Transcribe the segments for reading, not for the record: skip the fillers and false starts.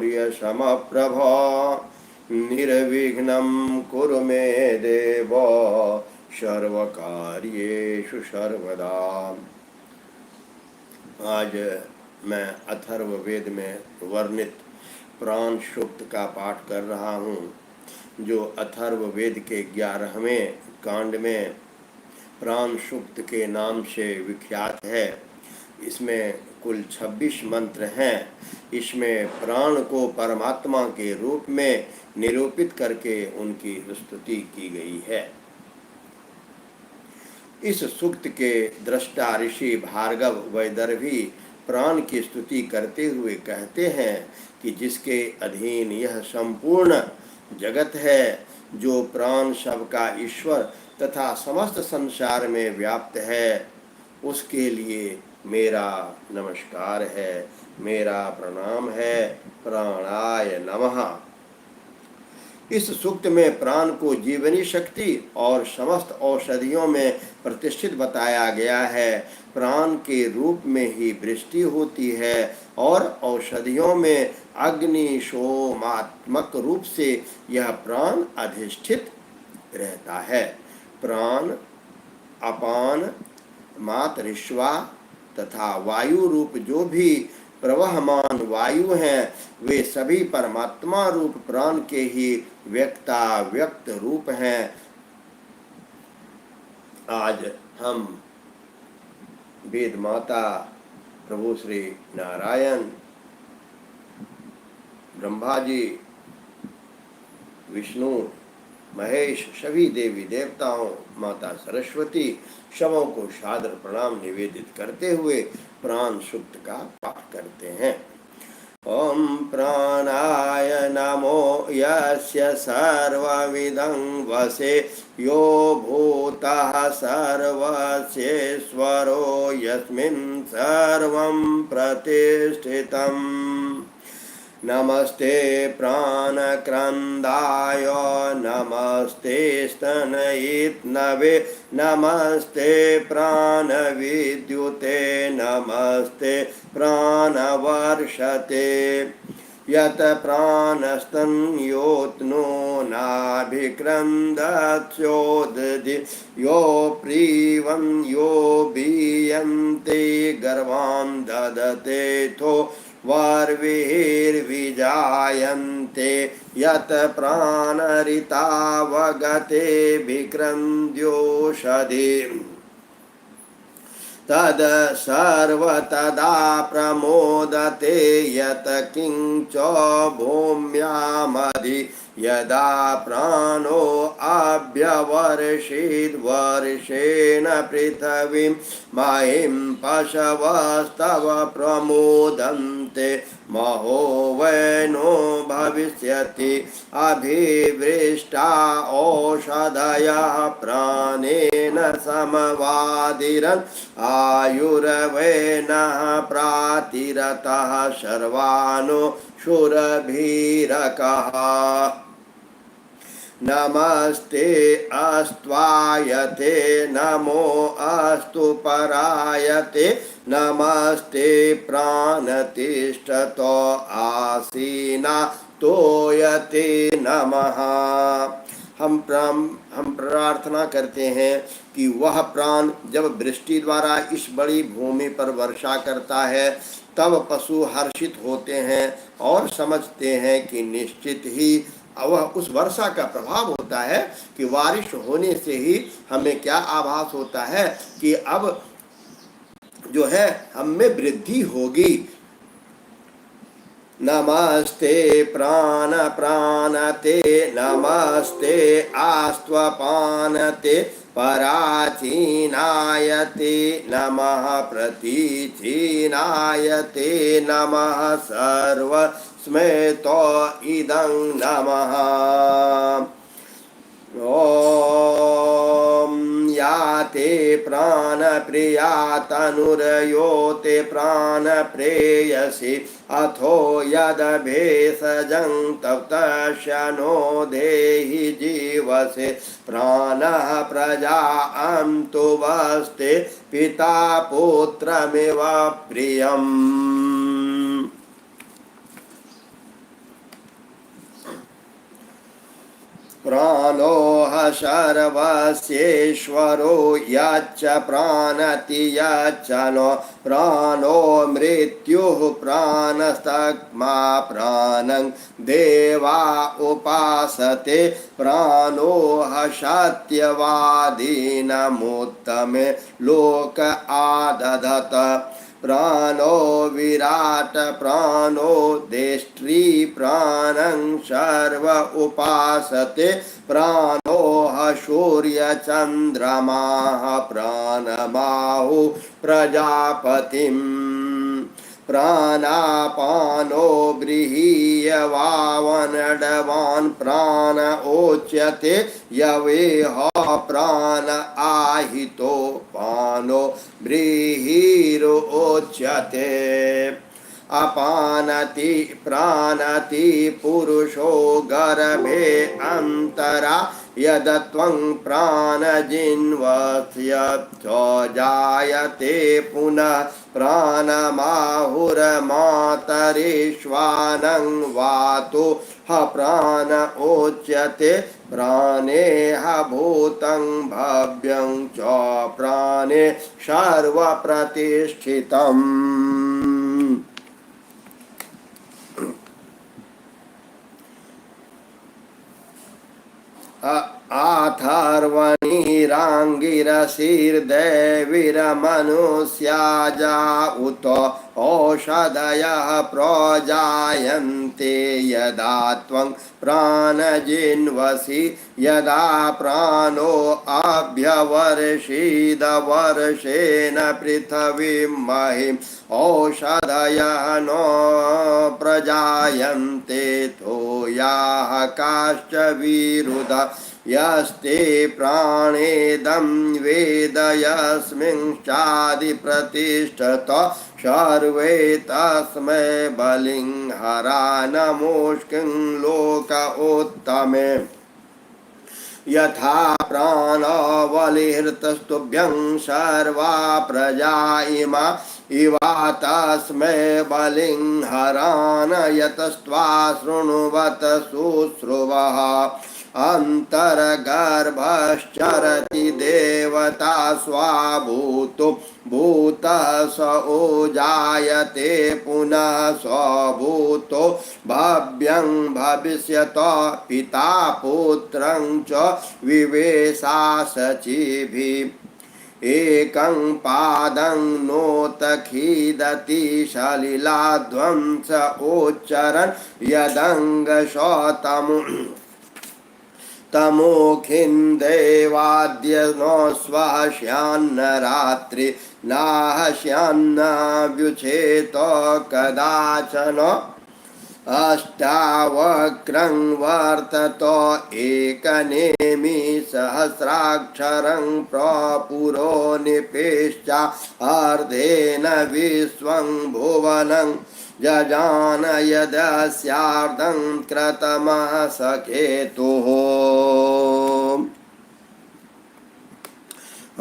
शौर्य समप्रभ निर्विघ्नं कुरु मे देव सर्वकार्येषु सर्वदा। आज मैं अथर्ववेद में वर्णित प्राण सूक्त का पाठ कर रहा हूँ, जो अथर्ववेद के 11वें कांड में प्राण सूक्त के नाम से विख्यात है। इसमें कुल 26 मंत्र हैं। इसमें प्राण को परमात्मा के रूप में निरूपित करके उनकी स्तुति की गई है। इस सूक्त के दृष्टा ऋषि भार्गव वैदर्भी प्राण की स्तुति करते हुए कहते हैं कि जिसके अधीन यह संपूर्ण जगत है, जो प्राण सबका ईश्वर तथा समस्त संसार में व्याप्त है, उसके लिए मेरा नमस्कार है, मेरा प्रणाम है। प्राणाय नमः। इस सूक्त में प्राण को जीवनी शक्ति और समस्त औषधियों में प्रतिष्ठित बताया गया है। प्राण के रूप में ही वृष्टि होती है और औषधियों में अग्नि सोमात्मक रूप से यह प्राण अधिष्ठित रहता है। प्राण, अपान, मातरिश्वा तथा वायु रूप जो भी प्रवहमान वायु हैं, वे सभी परमात्मा रूप प्राण के ही व्यक्त रूप हैं। आज हम वेद माता प्रभु श्री नारायण, ब्रह्मा जी, विष्णु, महेश, सभी देवी देवताओं, माता सरस्वती सबों को सादर प्रणाम निवेदित करते हुए प्राण सूक्त का पाठ करते हैं। ओम प्राणाय नमो यस्य सर्वविदं वसे यो भूतः सर्वस्येश्वरो यस्मिन् सर्वं प्रतिष्ठितम्। नमस्ते प्राणक्रंदाय नमस्ते स्तनयित्नवे नमस्ते प्राणविद्युते नमस्ते प्राणवर्षते। यत् प्राणस्तन्योत्नो नाभिक्रन्दत्स्योदधि यो प्रीवं यो बीयन्ते गर्भां ददते थो वार्विर्विजायन्ते। यत् प्राणरितावगते विक्रन्द्योषधि तद् सर्वतदा प्रमोदते। यत् किंच भूम्यामधि यदा प्राणो अभ्यवर्षेद्वर्षेण पृथिवीं महिं पशवस्तव प्रमोदन्ते। महो वैनो भविष्यति अभिवृष्टा औषधयः प्राणेन समवादिरन् आयुर्वैनः प्रातिरतः सर्वानो शूरभीरकः। नमस्ते अस्त्वायते नमो अस्तु परायते नमस्ते प्राणतिष्ठतो आसीना तोयते नमः। हम प्रार्थना करते हैं कि वह प्राण जब वृष्टि द्वारा इस बड़ी भूमि पर वर्षा करता है, तब पशु हर्षित होते हैं और समझते हैं कि निश्चित ही वह उस वर्षा का प्रभाव होता है कि बारिश होने से ही हमें क्या आभास होता है कि अब जो है हम में वृद्धि होगी। नमस्ते प्राण प्राणते नमस्ते आस्त्वपानते पराचीनायते नमः प्रतीचीनायते नमः सर्वस्मेतो इदं नमः। ओम याते प्राणप्रिया तनुर्योते प्राणप्रेयसी अथो यदभेषजं तप्तस्य नो देहि जीवसे प्राणः प्रजां तु वस्ते पिता पुत्रमिव प्रियम्। प्राणो ह सर्वस्येश्वरो यच्च प्राणति यच्च नो प्राणो मृत्युः प्राणस्तक्मा प्राणं देवा उपासते प्राणो ह सत्यवादीनमुत्तमे लोक आदधत प्राणो विराट प्राणो देष्ट्री प्राणं सर्व उपासते प्राणो ह सूर्यचन्द्रमाः प्राणबाहु प्रजापतिम् प्राणापानो गृहीयवावनडवान् प्राण ओच्यते यवेह प्राण आहितो पानो ब्रीहिरोच्यते अपानति प्राणति पुरुषो गर्भे अन्तरा यदत्वं प्राणजिन्वस्य च जायते पुनः प्राणमाहुर्मातरिश्वानं वातो ह प्राण ओच्यते प्राणे ह भूतं भव्यं च प्राणे सर्वप्रतिष्ठितम् आथर्वणिराङ्गिरशीर्देवीरमनुष्या उत औषधयः प्रजायन्ते यदा त्वं प्राणजिन्वसि यदा प्राणो अभ्यवर्षिदवर्षेण पृथिवीं महिम् औषधयः न प्रजायन्ते तोयाः काश्च विरुध यस्ते प्राणेदं वेद यस्मिंश्चादिप्रतिष्ठत सर्वे तस्मै बलिंहरा नमोऽस्मिं लोक उत्तमे यथा प्राणबलिर्तस्तुभ्यं सर्वा प्रजा इमा इवा तस्मै बलिंहरान् यतस्त्वा शृण्वत शुश्रुवः अन्तर्गर्भश्चरति देवता स्वाभूतो भूतः स ओजायते पुनः स्वभूतो भव्यं भविष्यत पिता पुत्रं च विवेशा शचीभिः एकं पादं नोत खीदति सलिलाध्वं स उच्चरन् यदङ्गशतम् तमोखिन्देवाद्य न स्वहस्यान्न रात्रि नाहस्यान्न व्युचेत कदाचन अष्टावक्रं वर्तत एकनेमि सहस्राक्षरं प्रपुरो निपेश्चा अर्धेन विश्वं भुवनं जजान यदस्यार्धं क्रतमः सकेतुः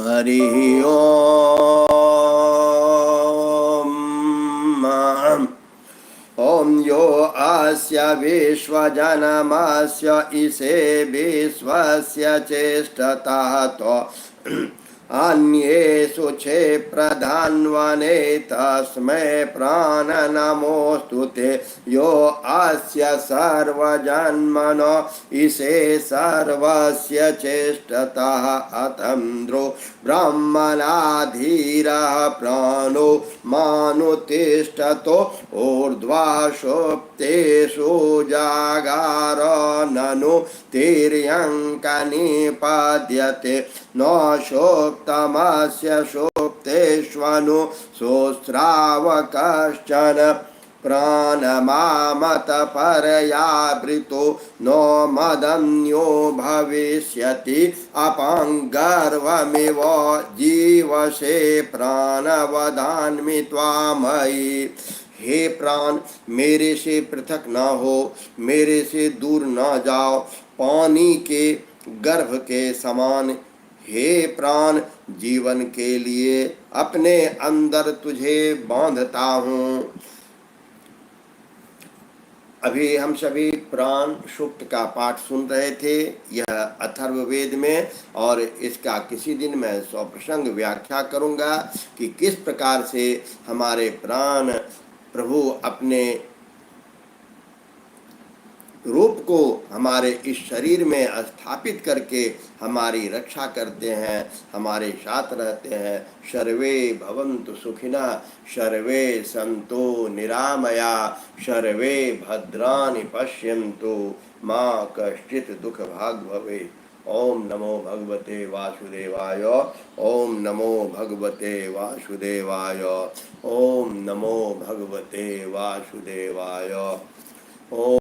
हरिः ओम यो अस्य विश्वजनमस्य ईशे विश्वस्य चेष्टतः तो अन्येषु क्षिप्रधान्वने तस्मै प्राण नमोऽस्तु ते यो अस्य सर्वजन्मनो ईशे सर्वस्य चेष्टतः अतन्द्रो ब्रह्मणाधीरः प्राणो मानुतिष्ठतो ऊर्ध्वाशोक्तेषु जागार ननु तिर्यङ्कनिपद्यते न शोक्तमस्य शोक्तेष्वनु सोऽस्राव कश्चन प्राणमामतपरयावृतो नो मदन्यो भविष्यति अपाङ्गर्वमिव जीवसे प्राणवदान्मि त्वामयि। हे प्राण, मेरे से पृथक न हो, मेरे से दूर न जाओ, पानी के गर्भ के समान। हे प्राण, जीवन के लिए अपने अंदर तुझे बांधता हूँ। अभी हम सभी प्राण सूक्त का पाठ सुन रहे थे, यह अथर्ववेद में, और इसका किसी दिन मैं सप्रसंग व्याख्या करूंगा कि किस प्रकार से हमारे प्राण प्रभु अपने रूप को हमारे इस शरीर में स्थापित करके हमारी रक्षा करते हैं, हमारे साथ रहते हैं। सर्वे भवन्तु सुखिनः, सर्वे सन्तु निरामया, सर्वे भद्राणि पश्यन्तु, मा कश्चित् दुःखभाग् भवेत्। ओम नमो भगवते वासुदेवाय। ओम नमो भगवते वासुदेवाय। ओम नमो भगवते वासुदेवाय। ओम